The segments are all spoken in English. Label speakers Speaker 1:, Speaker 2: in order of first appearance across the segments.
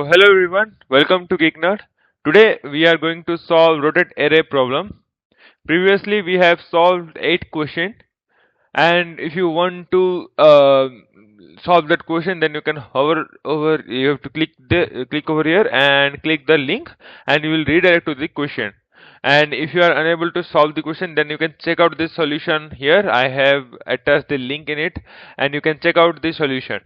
Speaker 1: Hello everyone, welcome to GeekNerd. Today we are going to solve rotate array problem. Previously we have solved 8 questions, and if you want to solve that question, then you can hover over. You have to click over here and click the link, and you will redirect to the question. And if you are unable to solve the question, then you can check out this solution here. I have attached the link in it, and you can check out the solution.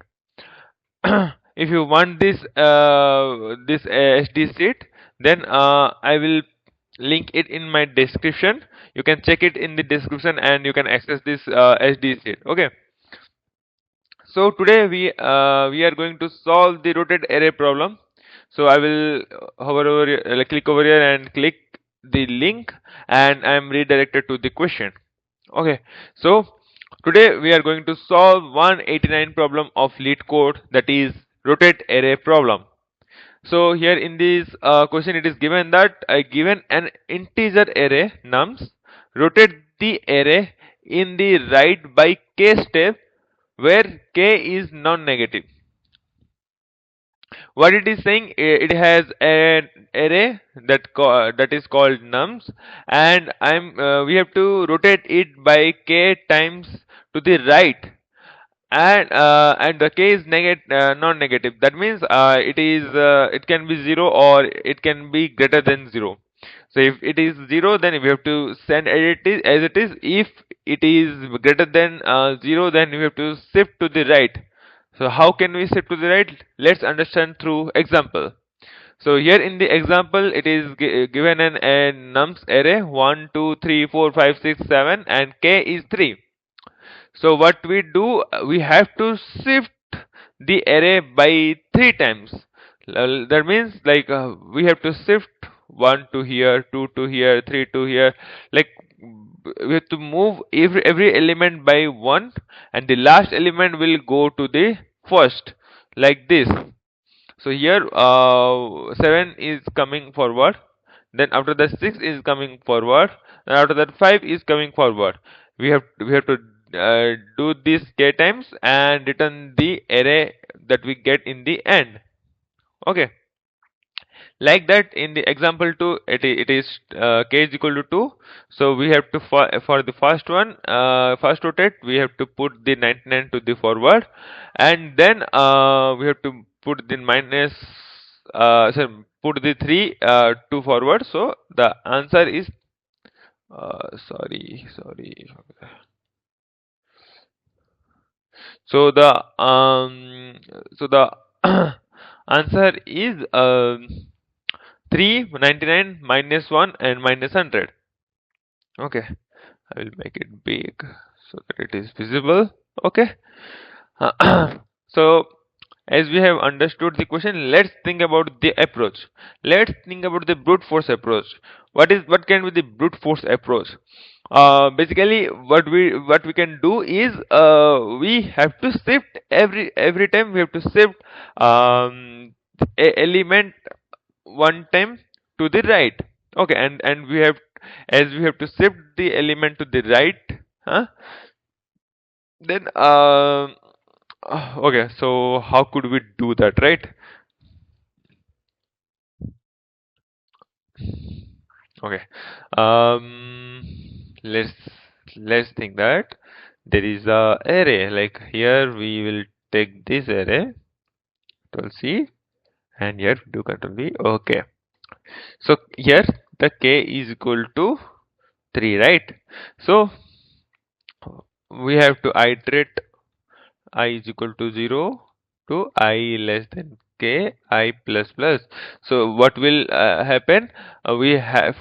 Speaker 1: If you want this SD sheet, then I will link it in my description. You can check it in the description and you can access this SD sheet. Okay. So today we are going to solve the rotate array problem. So I will hover over here, click over here and click the link, and I am redirected to the question. Okay. So today we are going to solve 189 problem of Leetcode, that is rotate array problem. So here in this question it is given that given an integer array nums, rotate the array in the right by k step where k is non-negative. What it is saying, it has an array that is called nums, and we have to rotate it by k times to the right, and the k is non-negative. That means it can be 0 or it can be greater than 0. So if it is 0, then we have to send as it is. If it is greater than 0, then we have to shift to the right. So how can we shift to the right? Let's understand through example. So here in the example, it is given a nums array 1, 2, 3, 4, 5, 6, 7, and k is 3. So what we do, we have to shift the array by 3 times. That means we have to shift 1 to here, 2 to here, 3 to here. Like we have to move every element by 1, and the last element will go to the first, like this. So here 7 is coming forward, then after that 6 is coming forward, and after that 5 is coming forward. We have to do this k times and return the array that we get in the end. Okay, like that in the example 2, it is k is equal to 2. So we have to for the first one, first rotate, we have to put the 99 to the forward, and then we have to put the minus put the 3 to forward. So the answer is sorry. So the answer is 399 minus 1 and minus 100. Okay, I will make it big so that it is visible. Okay. So as we have understood the question, let's think about the approach. Let's think about the brute force approach. What can be the brute force approach? Basically what we can do is we have to shift every time. We have to shift a element one time to the right. Okay, and we have, as we have to shift the element to the right, then okay, so how could we do that, right? Okay, um let's think that there is a array. Like here we will take this array, Control C, and here do Control V. Okay, so here the k is equal to 3, right? So we have to iterate I is equal to 0 to I less than k I plus plus. So what will happen? We have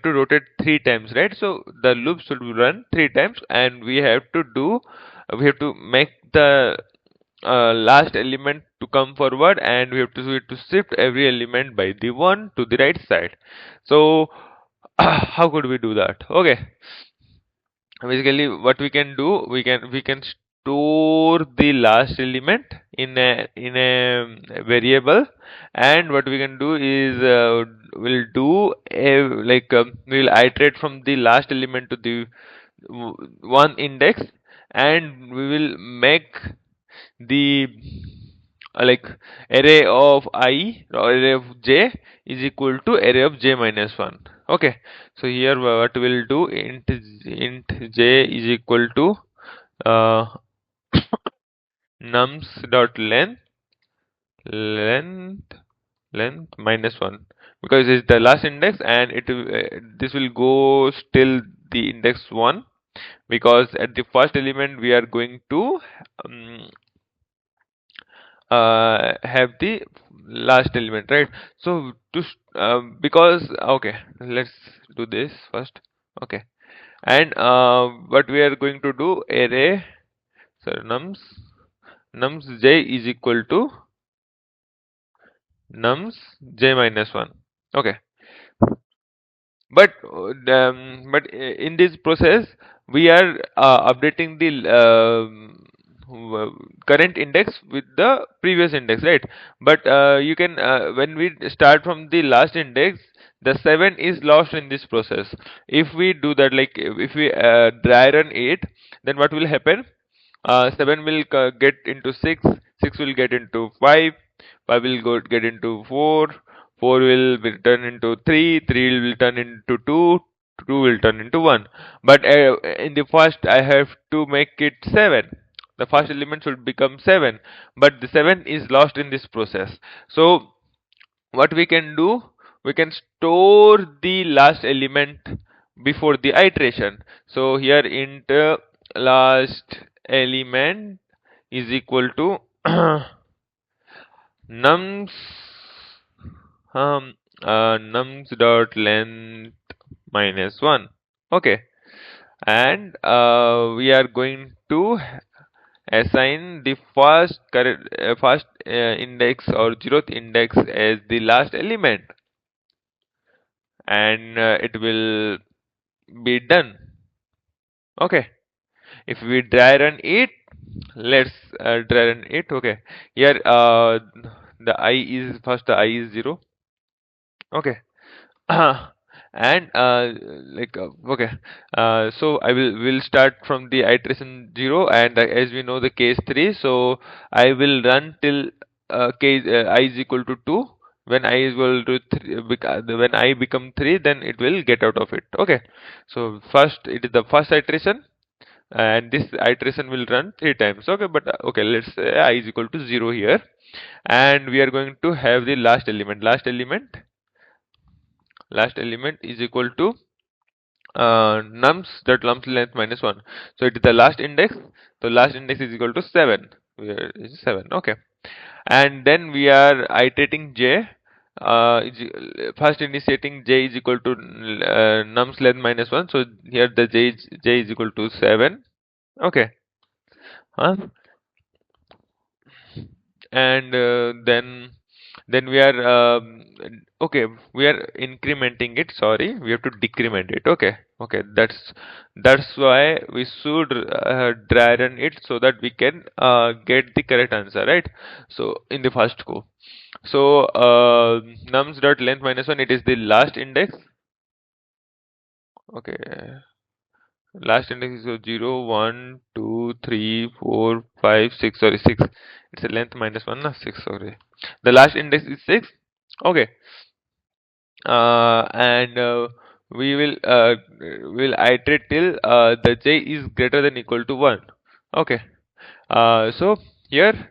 Speaker 1: to rotate 3 times, right? So the loop should run 3 times, and we have to make the last element to come forward, and we have to shift every element by the 1 to the right side. So how could we do that? Okay, basically what we can do, we can store the last element in a variable, and what we can do is we'll do we'll iterate from the last element to the one index, and we will make the like array of I or array of j is equal to array of j minus 1. Okay, so here what we'll do, int j is equal to uh, nums dot length length minus 1, because it's the last index, and this will go till the index 1, because at the first element we are going to um, have the last element, right? So because okay, let's do this first. Okay, and what we are going to do, array, so nums j is equal to nums j minus 1. Okay, in this process we are updating the current index with the previous index, right? But you can when we start from the last index, the 7 is lost in this process. If we do that, like if we dry run it, then what will happen? 7 will get into 6, 6 will get into 5, 5 will get into 4, 4 will be turn into 3, 3 will turn into 2, 2 will turn into 1. But in the first, I have to make it 7. The first element should become 7, but the 7 is lost in this process. So what we can do, we can store the last element before the iteration. So here int last element is equal to nums nums dot length minus 1. Okay, and we are going to assign the first index or zeroth index as the last element, and it will be done. Okay, if we dry run it, let's dry run it. Okay, here the I is first, the I is 0. Okay. And okay, so will start from the iteration 0, and as we know the case 3, so I will run till case I is equal to 2. When I is equal to 3, when I become 3, then it will get out of it. Okay, so first it is the first iteration, and this iteration will run 3 times. Okay, but okay, let's say I is equal to 0 here, and we are going to have the last element is equal to nums dot nums length minus 1. So it is the last index. So last index is equal to 7. Where is 7? Okay, and then we are iterating j. First initiating j is equal to nums length minus 1. So here the j is equal to 7. Okay, huh? And then we are okay, we are incrementing it, sorry, we have to decrement it. Okay, okay, that's why we should dry run it, so that we can get the correct answer, right? So in the first go, so nums dot length minus 1, it is the last index. Okay, last index is 0, 1, 2, 3, 4, 5, 6. Sorry, 6. It's a length minus 1, na? 6. Sorry. The last index is 6. Okay. And will iterate till the j is greater than equal to 1. Okay. So here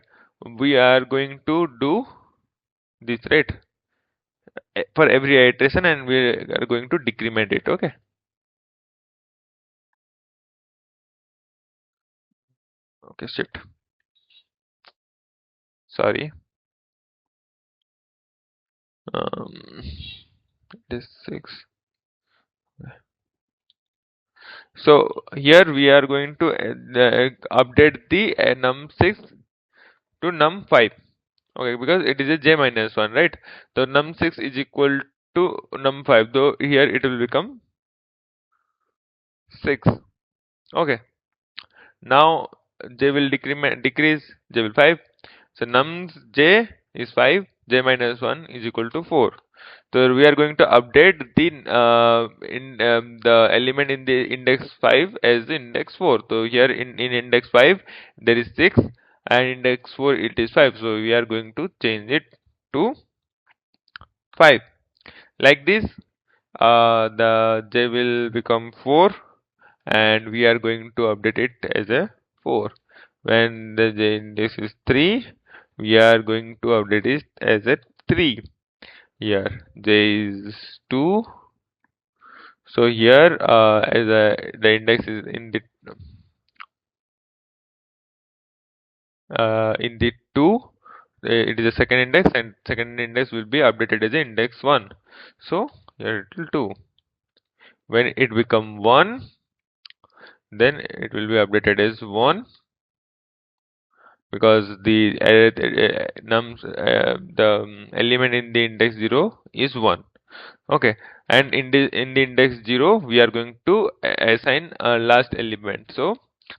Speaker 1: we are going to do this, right? For every iteration, and we are going to decrement it. Okay. Okay, shit. Sorry. Um, this 6. So here we are going to update the num6 to num5. Okay, because it is a j minus 1, right? So num6 is equal to num5, though here it will become 6. Okay, now j will decrease, j will 5. So nums j is 5, j minus 1 is equal to 4. So we are going to update the in the element in the index 5 as the index 4. So here in index 5 there is 6. and index 4 it is 5, so we are going to change it to 5. Like this, the j will become 4, and we are going to update it as a 4. When the j index is 3, we are going to update it as a 3. Here j is 2, so here as the index is in the 2, it is a second index, and second index will be updated as a index 1. So here it will 2. When it become 1, then it will be updated as 1, because the element in the index 0 is 1. Okay, and in the index 0 we are going to assign a last element. So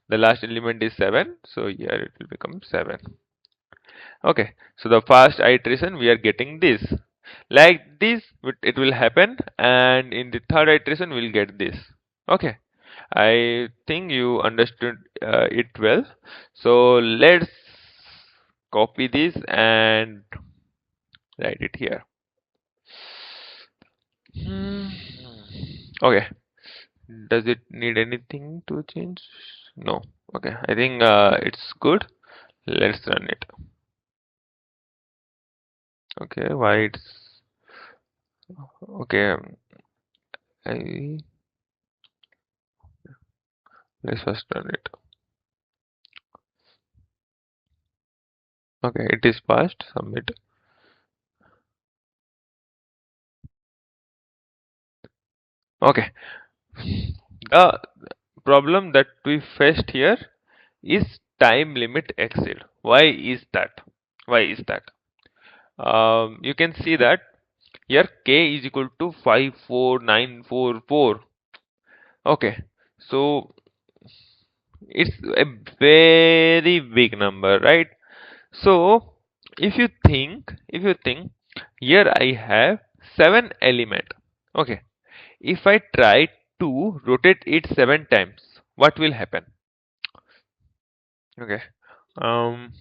Speaker 1: the last element is 7, so here it will become 7. Okay, so the first iteration we are getting this. Like this it will happen, and in the third iteration we'll get this. Okay, I think you understood it well. So let's copy this and write it here. Okay, does it need anything to change? No. Okay, I think it's good. Let's run it. Okay, why it's okay? I Let's first run it. Okay, it is passed. Submit. Okay. The problem that we faced here is time limit exceed. Why is that? Why is that? You can see that here k is equal to 54944. Okay, so it's a very big number, right? So if you think here I have 7 element. Okay, if I try to rotate it 7 times, what will happen? Okay, um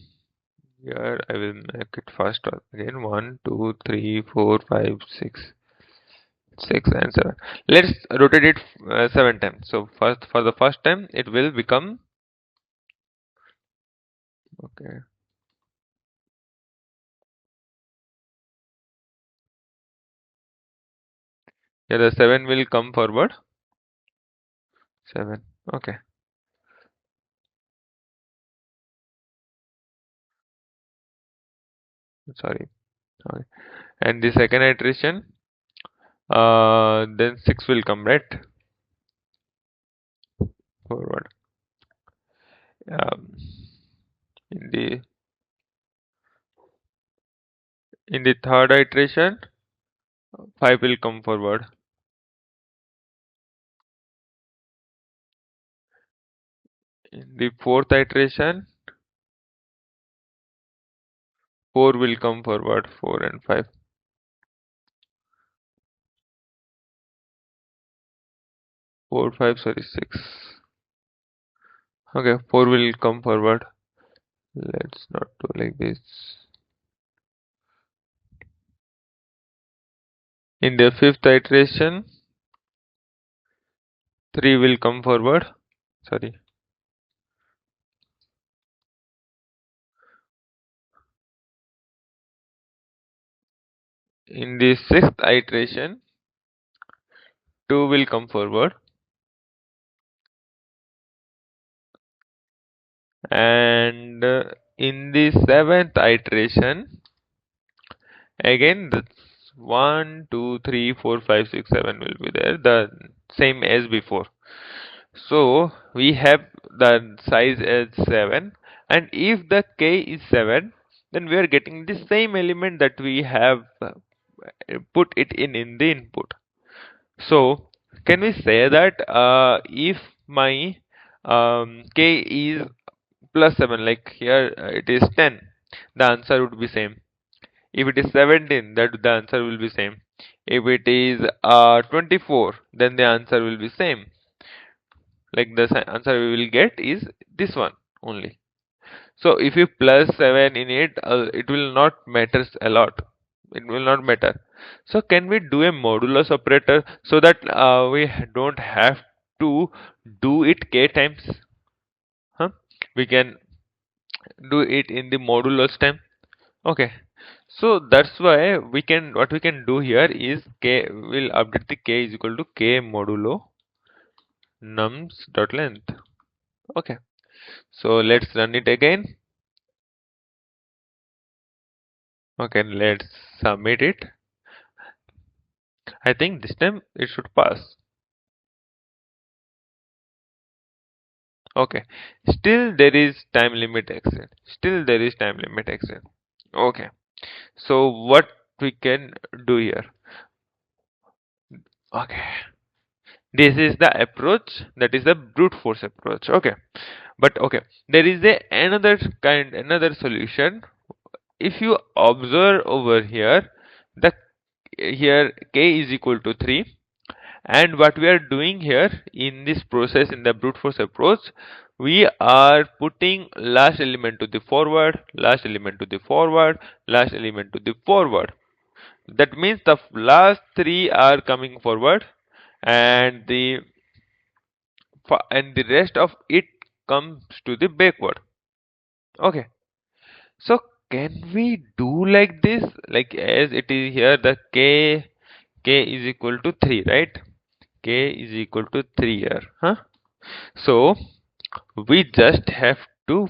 Speaker 1: here I will make it faster again. 1 2 3 4 5 6 6 and 7. Let's rotate it 7 times. So first, for the first time it will become, okay, here the 7 will come forward. 7. Okay, sorry. Okay. And the second iteration, then 6 will come, right, forward. um, in the third iteration, 5 will come forward. In the fourth iteration, 4 will come forward. 4 and 5. 4 5, sorry, 6. Okay, 4 will come forward. Let's not do like this. In the fifth iteration, 3 will come forward. Sorry. In the sixth iteration, 2 will come forward. And in the seventh iteration, again that's 1 2 3 4 5 6 7 will be there, the same as before. So we have the size as 7, and if the k is 7, then we are getting the same element that we have put it in the input. So can we say that if my k is plus 7, like here it is 10, the answer would be same. If it is 17, that the answer will be same. If it is 24, then the answer will be same. Like the answer we will get is this one only. So if you plus 7 in it, it will not matters a lot. It will not matter. So can we do a modulus operator so that we don't have to do it k times? Huh? We can do it in the modulus time. Okay. So that's why what we can do here is k will update the k is equal to k modulo nums dot length. Okay. So let's run it again. Okay, let's submit it. I think this time it should pass. Okay. Still there is time limit exit. Still there is time limit exit. Okay. So what we can do here? Okay. This is the approach, that is the brute force approach. Okay. But okay, there is another solution. If you observe over here, the here k is equal to 3, and what we are doing here in this process, in the brute force approach, we are putting last element to the forward, last element to the forward, last element to the forward. That means the last three are coming forward, and the rest of it comes to the backward. Okay. So can we do like this? Like as it is here, the k is equal to 3, right? K is equal to 3 here. Huh? So we just have to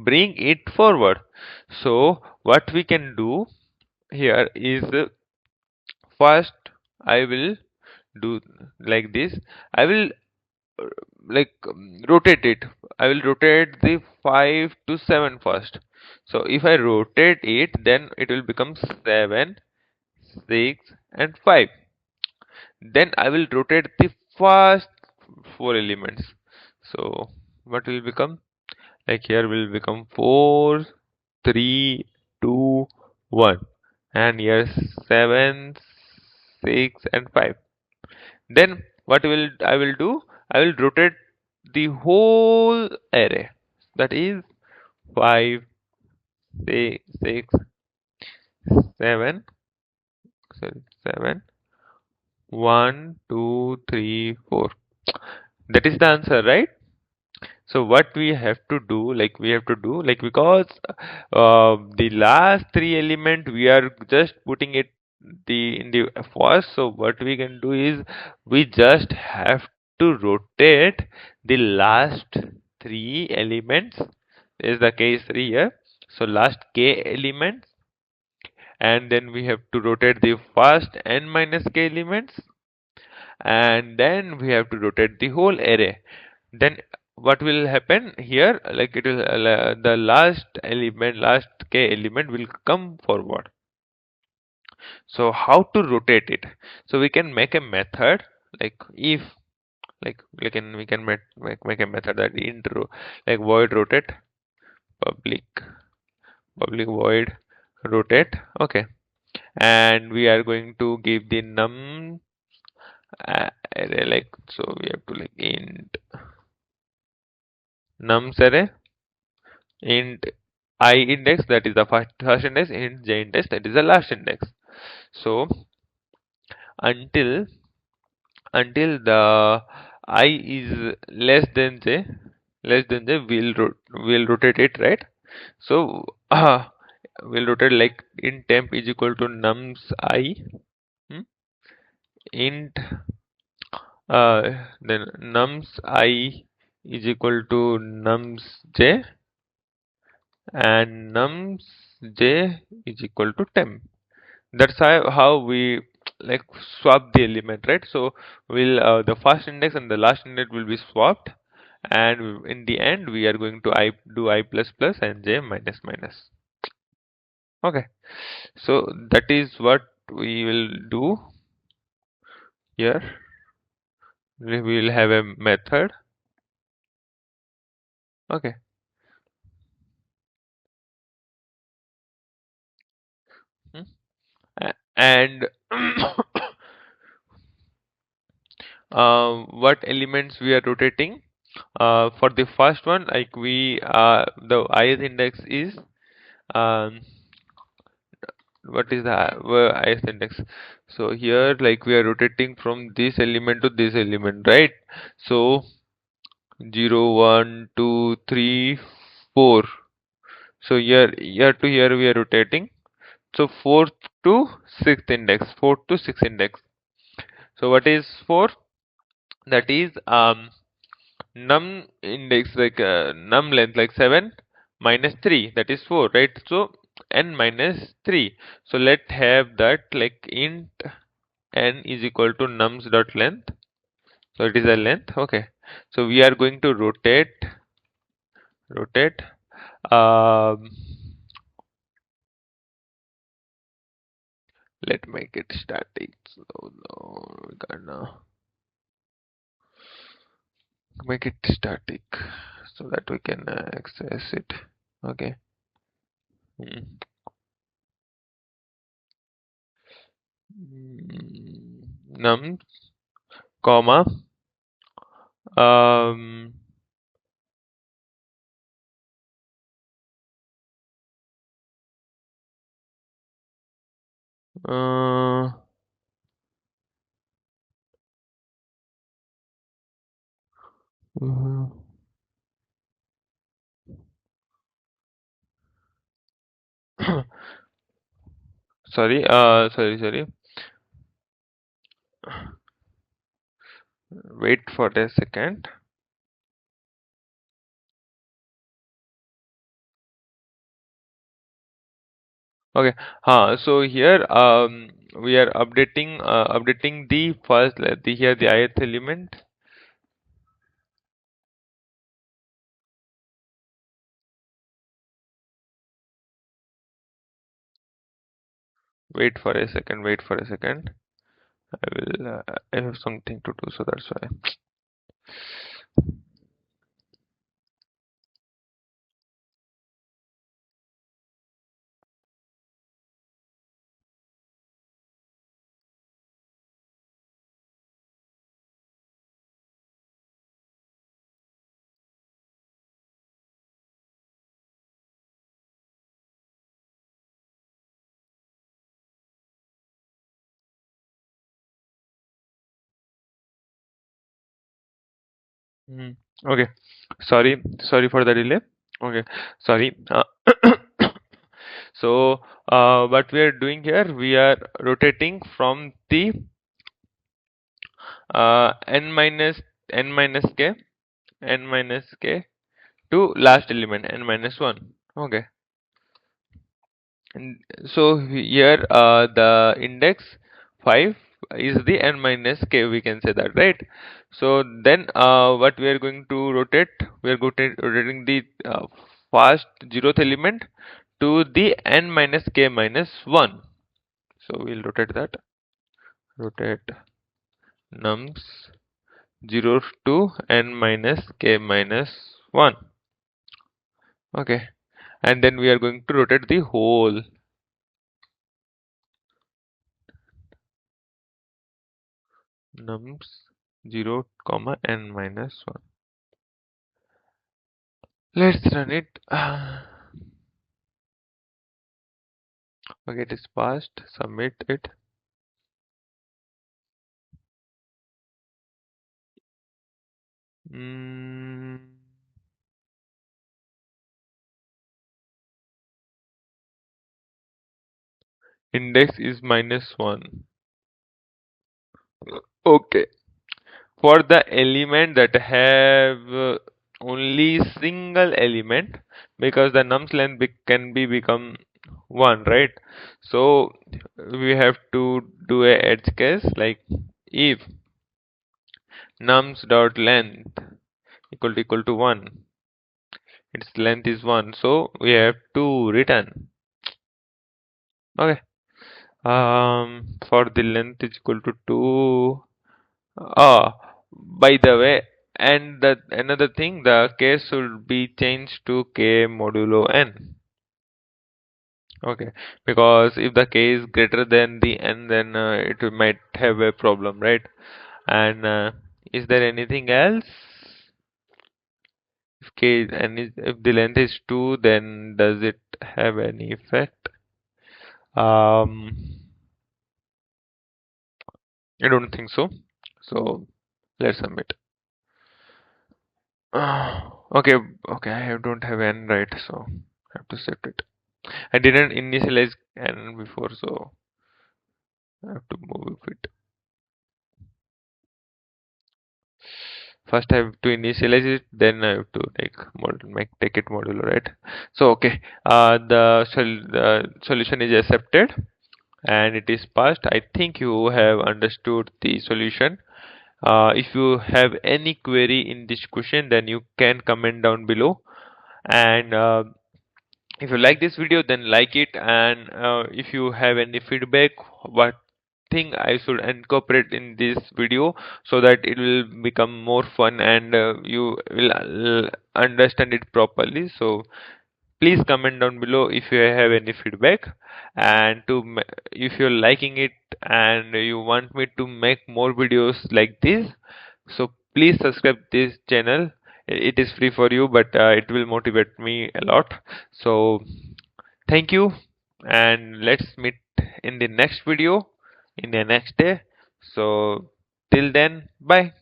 Speaker 1: bring it forward. So what we can do here is, first I will do like this. I will rotate it. I will rotate the 5 to 7 first. So if I rotate it, then it will become 7, 6 and 5. Then I will rotate the first 4 elements. So what will become? Like here will become 4, 3, 2, 1. And here 7, 6 and 5. Then what will I will do? I will rotate the whole array. That is 5, 6, 7, sorry, 7, 1, 2, 3, 4. That is the answer, right? So what we have to do, because the last three element we are just putting it in the first. So what we can do is we just have to rotate the last three elements. Is the case 3 here. So last k elements, and then we have to rotate the first n minus k elements, and then we have to rotate the whole array. Then what will happen here, like it will the last k element will come forward. So how to rotate it? So we can make a method, like if we can make a method that intro, like void rotate, public void rotate. Okay. And we are going to give the num array, like, so we have to like int nums array, int I index, that is the first index, int j index, that is the last index. So until the I is less than j, we'll rotate it, right? So we'll rotate like int temp is equal to nums I, hmm? int then nums I is equal to nums j, and nums j is equal to temp. That's how we like swap the element, right? So we'll the first index and the last index will be swapped, and in the end we are going to do I plus plus and j minus minus. Okay, so that is what we will do here. We will have a method. Okay. Hmm. And what elements we are rotating? For the first one, like we the ith index is um, what is the ith index? So here, like we are rotating from this element to this element, right? So 0, 1, 2, 3, 4. So here to here we are rotating. So fourth to sixth index, fourth to sixth index. So what is 4? That is num index, like num length, like 7 minus 3, that is 4, right? So n minus 3. So let have that like int n is equal to nums dot length. So it is a length. Okay. So we are going to rotate. Um, let make it static. So no, we're gonna make it static so that we can access it. Okay. Hmm. Num comma um uh, mhm. sorry, wait for a second. Okay. So here we are updating the first the here the ith element. Wait for a second. I have something to do, so that's why. Mm. Okay. Sorry for the delay. Okay. Sorry. So what we are doing here, we are rotating from the n minus k n minus k to last element n minus 1. Okay. And so here the index 5 is the n minus k, we can say that, right? So then what we are going to rotate, we are rotating the first zeroth element to the n minus k minus 1. So we'll rotate that. Rotate nums 0 to n minus k minus 1. Okay. And then we are going to rotate the whole nums 0 comma n minus 1. Let's run it. Okay, it is passed. Submit it. Mm, index is minus 1. Okay. For the element that have only single element, because the nums length can be become 1, right? So we have to do a edge case, like if nums dot length equal to 1, its length is 1, so we have to return. Okay. For the length is equal to 2. By the way, and the another thing, the case should be changed to k modulo n. Okay, because if the k is greater than the n, then it might have a problem, right? And is there anything else? Okay, and if the length is 2, then does it have any effect? I don't think so. So let's submit. Okay, okay, don't have n, right, so I have to set it. I didn't initialize n before, so I have to move it. First I have to initialize it, then I have to take it modular, right? So okay, the solution is accepted and it is passed. I think you have understood the solution. If you have any query in this question, then you can comment down below. And if you like this video, then like it. And if you have any feedback, what thing I should incorporate in this video so that it will become more fun and you will understand it properly. So please comment down below if you have any feedback, and if you're liking it and you want me to make more videos like this, so please subscribe this channel. It is free for you, but it will motivate me a lot. So thank you, and let's meet in the next video in the next day. So till then, bye.